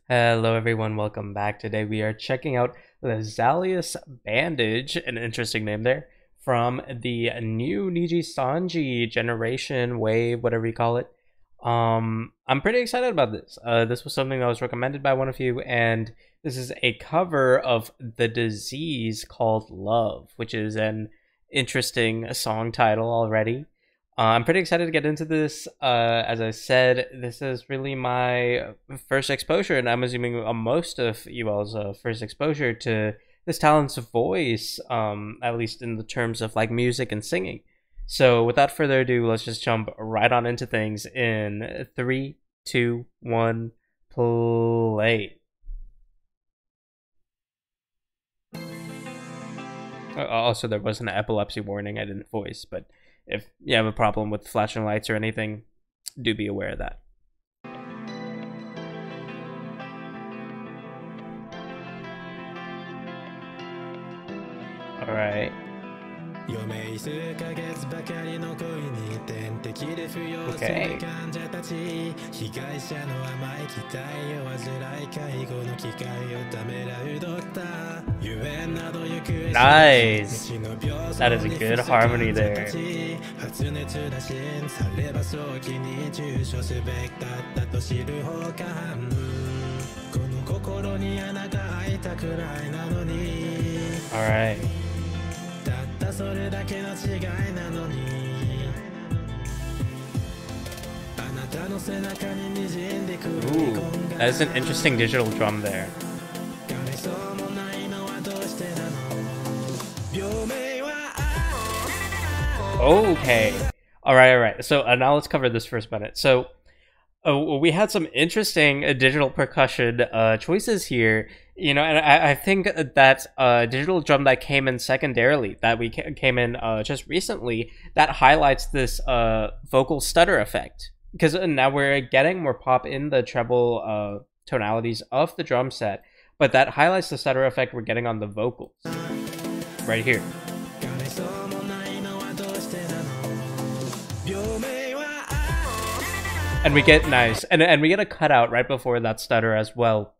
Hello everyone, welcome back. Today we are checking out Vezalius Bandage, an interesting name there, from the new Nijisanji generation, wave, whatever you call it. I'm pretty excited about this. This was something that was recommended by one of you, and this is a cover of The Disease called Love, which is an interesting song title already. I'm pretty excited to get into this. As I said, this is really my first exposure, and I'm assuming most of you all's first exposure to this talent's voice, at least in the terms of like music and singing. So without further ado, let's just jump right on into things in 3, 2, 1, play. Also, there was an epilepsy warning I didn't voice, but if you have a problem with flashing lights or anything, do be aware of that. Alright. Okay. Nice. That is a good harmony there. Alright. Ooh, that is an interesting digital drum there. Okay. Alright. So now let's cover this first minute. So we had some interesting digital percussion choices here, you know, and I think that digital drum that came in secondarily, that we came in just recently, that highlights this vocal stutter effect, because now we're getting more pop in the treble tonalities of the drum set, but that highlights the stutter effect we're getting on the vocals right here. And we get nice, and we get a cutout right before that stutter as well.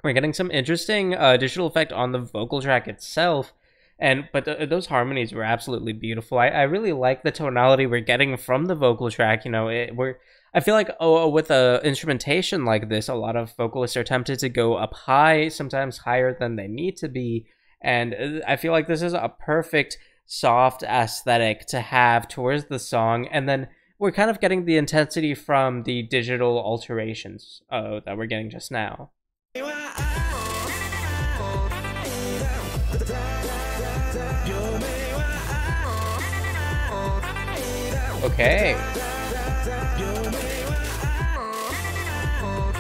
We're getting some interesting digital effect on the vocal track itself, but those harmonies were absolutely beautiful. I really like the tonality we're getting from the vocal track. You know, I feel like with a instrumentation like this, a lot of vocalists are tempted to go up high, sometimes higher than they need to be, and I feel like this is a perfect soft aesthetic to have towards the song, and then we're kind of getting the intensity from the digital alterations that we're getting just now. Okay.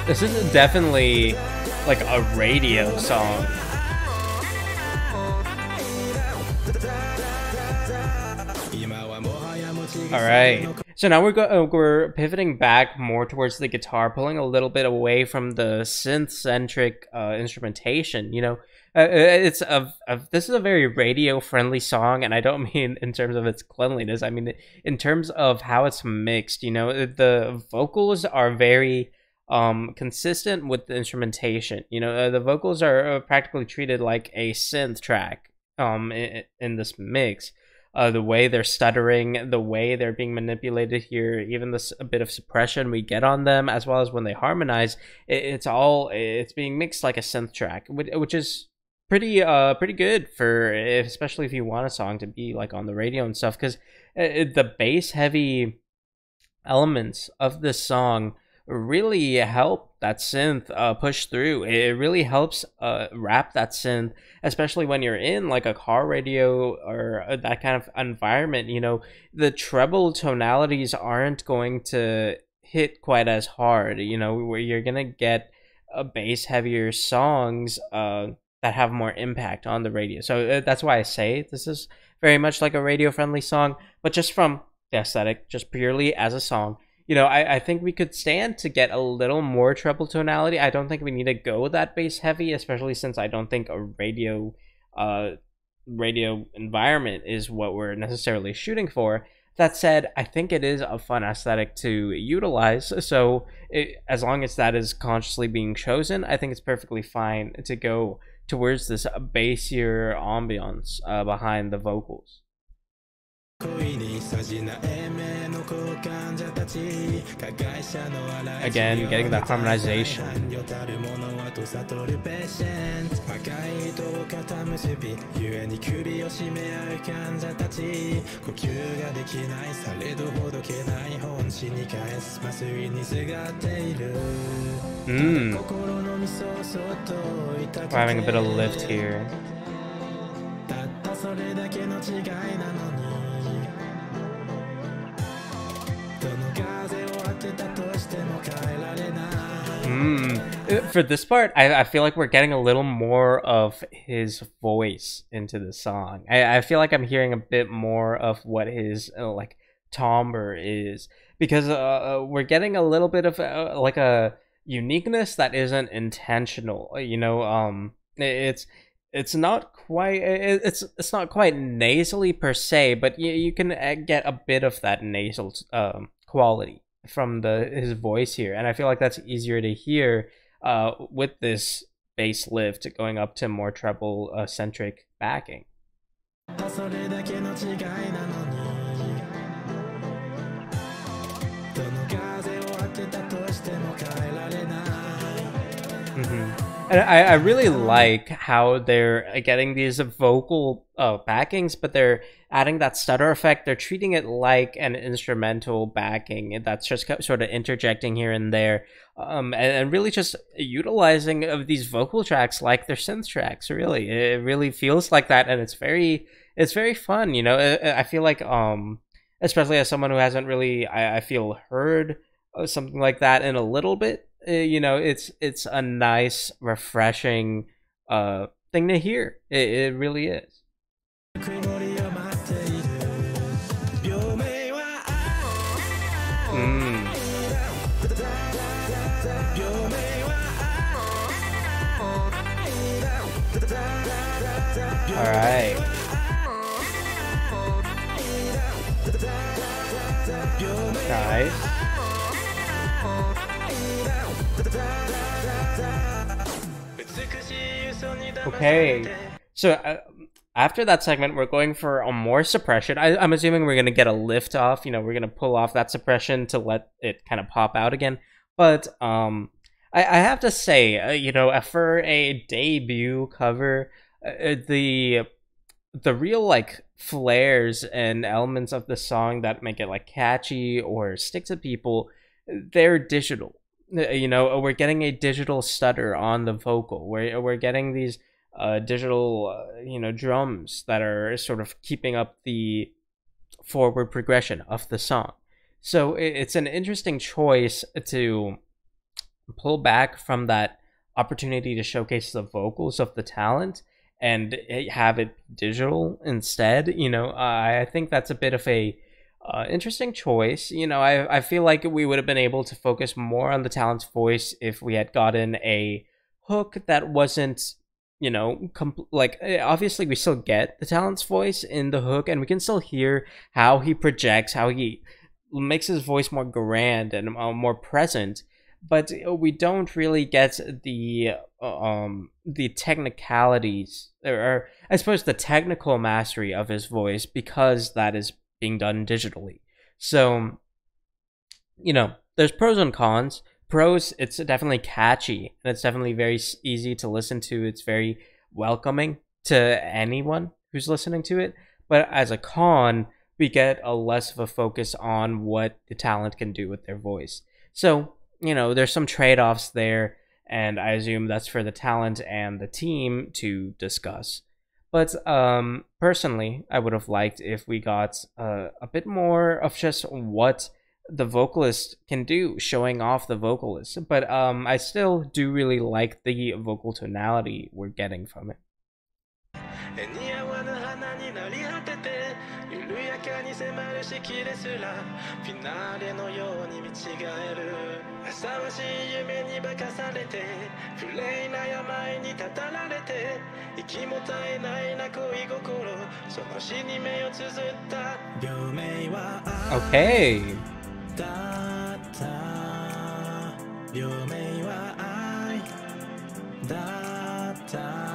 This is definitely like a radio song. Alright, so now we're pivoting back more towards the guitar, pulling a little bit away from the synth-centric instrumentation. You know, this is a very radio-friendly song, and I don't mean in terms of its cleanliness. I mean in terms of how it's mixed. You know, the vocals are very consistent with the instrumentation. You know, the vocals are practically treated like a synth track in this mix. The way they're stuttering, the way they're being manipulated here, even this a bit of suppression we get on them, as well as when they harmonize, it's being mixed like a synth track, which is pretty good for, especially if you want a song to be like on the radio and stuff, because the bass heavy elements of this song really help that synth push through. It really helps wrap that synth, especially when you're in like a car radio or that kind of environment. You know, the treble tonalities aren't going to hit quite as hard, you know, where you're gonna get bass heavier songs that have more impact on the radio. So that's why I say this is very much like a radio friendly song, but just from the aesthetic, just purely as a song, you know, I think we could stand to get a little more treble tonality. I don't think we need to go that bass heavy, especially since I don't think a radio environment is what we're necessarily shooting for. That said, I think it is a fun aesthetic to utilize, so as long as that is consciously being chosen, I think it's perfectly fine to go towards this bassier ambiance behind the vocals. Again, getting that harmonization. We're having a bit of lift here. For this part, I feel like we're getting a little more of his voice into the song. I feel like I'm hearing a bit more of what his like timbre is, because we're getting a little bit of like a uniqueness that isn't intentional. You know, it's not quite it's not quite nasally per se, but you can get a bit of that nasal quality from his voice here, and I feel like that's easier to hear with this bass lift going up to more treble centric backing. And I really like how they're getting these vocal backings, but they're adding that stutter effect. They're treating it like an instrumental backing that's just sort of interjecting here and there, and really just utilizing of these vocal tracks like they're synth tracks. Really, it really feels like that, and it's very fun. You know, I feel like especially as someone who hasn't really I feel heard something like that in a little bit. You know, it's a nice, refreshing thing to hear. It really is. All right. Nice. Okay, so after that segment, we're going for a more suppression. I'm assuming we're going to get a lift off. You know, we're going to pull off that suppression to let it kind of pop out again. But I have to say, you know, for a debut cover, the real like flares and elements of the song that make it like catchy or stick to people, they're digital. You know, we're getting a digital stutter on the vocal. We're getting these digital, you know, drums that are sort of keeping up the forward progression of the song. So it's an interesting choice to pull back from that opportunity to showcase the vocals of the talent and have it digital instead. You know, I think that's a bit of a interesting choice. You know, I feel like we would have been able to focus more on the talent's voice if we had gotten a hook that wasn't, you know, like obviously we still get the talent's voice in the hook, and we can still hear how he projects, how he makes his voice more grand and more present, but we don't really get the technicalities, or I suppose the technical mastery of his voice, because that is being done digitally. So, you know, there's pros and cons. Pros, it's definitely catchy, and it's definitely very easy to listen to. It's very welcoming to anyone who's listening to it. But as a con, we get a less of a focus on what the talent can do with their voice. So, you know, there's some trade-offs there, and I assume that's for the talent and the team to discuss. But personally, I would have liked if we got a bit more of just what the vocalist can do, showing off the vocalist. But I still do really like the vocal tonality we're getting from it. 迫るしきですらフィナーレのように見違える浅ましい夢に化かされて不霊な病にたたられて息も絶えないな恋心その死に目を綴った病名は愛だった病名は愛だった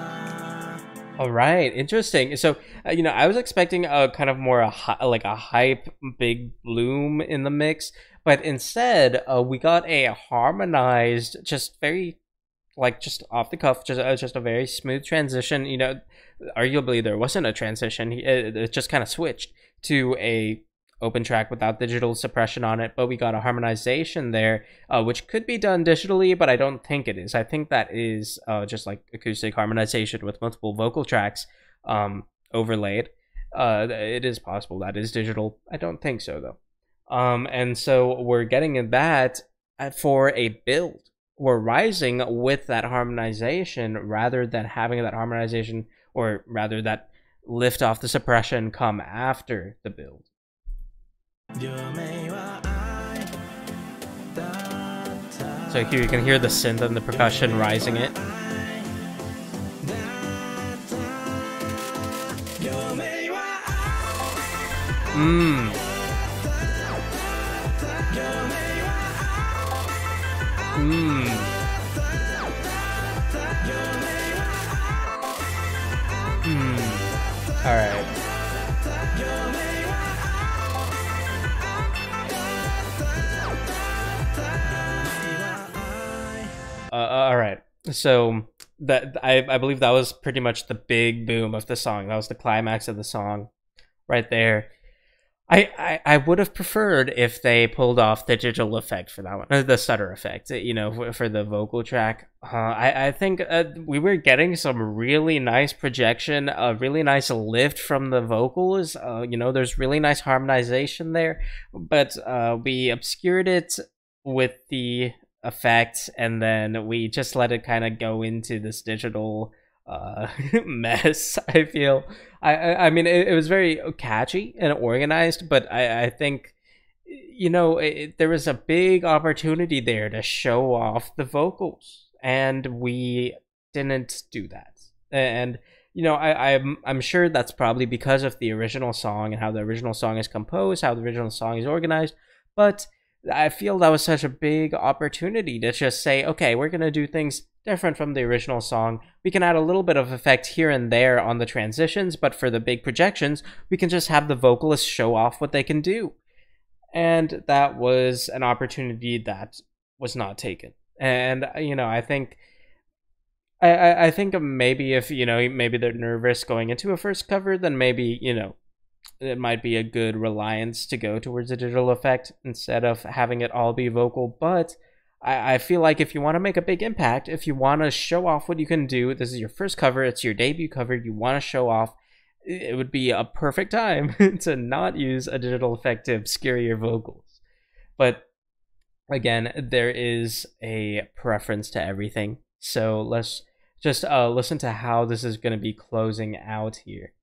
All right, interesting. So, you know, I was expecting a kind of more like a hype, big bloom in the mix, but instead, we got a harmonized, just very, like, just off the cuff, just a very smooth transition. You know, arguably there wasn't a transition; it just kind of switched to a open track without digital suppression on it, but we got a harmonization there, which could be done digitally, but I don't think it is. I think that is just like acoustic harmonization with multiple vocal tracks overlaid. It is possible that is digital. I don't think so though. And so we're getting that for a build. We're rising with that harmonization rather than having that harmonization, or rather that lift off the suppression come after the build. So here you can hear the synth and the percussion rising it. All right. All right. So that I believe that was pretty much the big boom of the song. That was the climax of the song, right there. I would have preferred if they pulled off the digital effect for that one, or the stutter effect, you know, for the vocal track. I think we were getting some really nice projection, a really nice lift from the vocals. You know, there's really nice harmonization there, but we obscured it with the effect, and then we just let it kind of go into this digital mess. I feel I mean it was very catchy and organized, but I think, you know, there was a big opportunity there to show off the vocals, and we didn't do that. And you know, I'm sure that's probably because of the original song and how the original song is composed, how the original song is organized, but I feel that was such a big opportunity to just say, okay, we're going to do things different from the original song. We can add a little bit of effect here and there on the transitions, but for the big projections, we can just have the vocalists show off what they can do. And that was an opportunity that was not taken. And, you know, I think maybe if, you know, maybe they're nervous going into a first cover, then maybe, you know, it might be a good reliance to go towards a digital effect instead of having it all be vocal. But I feel like if you want to make a big impact, if you want to show off what you can do, this is your first cover, it's your debut cover, you want to show off, it would be a perfect time to not use a digital effect to obscure your vocals. But again, there is a preference to everything. So let's just listen to how this is going to be closing out here.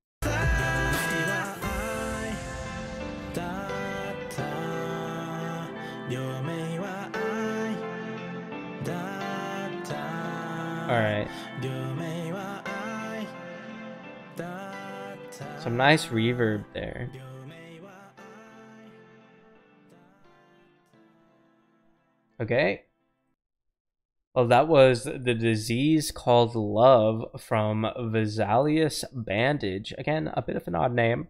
Alright. Some nice reverb there. Okay. Well, that was The Disease Called Love from Vezalius Bandage. Again, a bit of an odd name,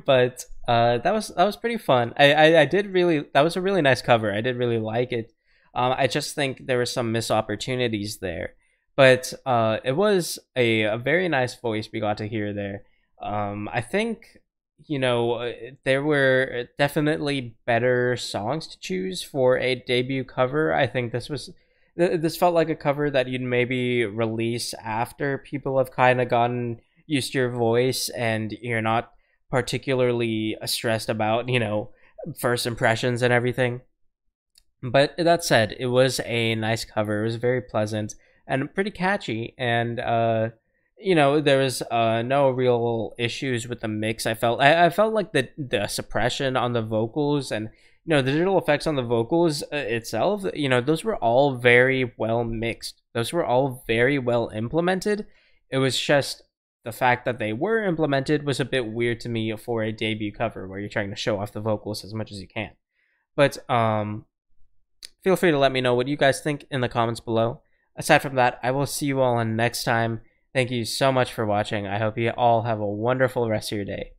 but that was pretty fun. I did really, that was a really nice cover. I did really like it. I just think there were some missed opportunities there. But it was a very nice voice we got to hear there. I think, you know, there were definitely better songs to choose for a debut cover. I think this felt like a cover that you'd maybe release after people have kind of gotten used to your voice and you're not particularly stressed about, you know, first impressions and everything. But that said, it was a nice cover. It was very pleasant and pretty catchy, and you know, there was no real issues with the mix. I felt like the suppression on the vocals and, you know, the digital effects on the vocals itself, you know, those were all very well mixed. Those were all very well implemented. It was just the fact that they were implemented was a bit weird to me for a debut cover where you're trying to show off the vocals as much as you can. But feel free to let me know what you guys think in the comments below. Aside from that, I will see you all next time. Thank you so much for watching. I hope you all have a wonderful rest of your day.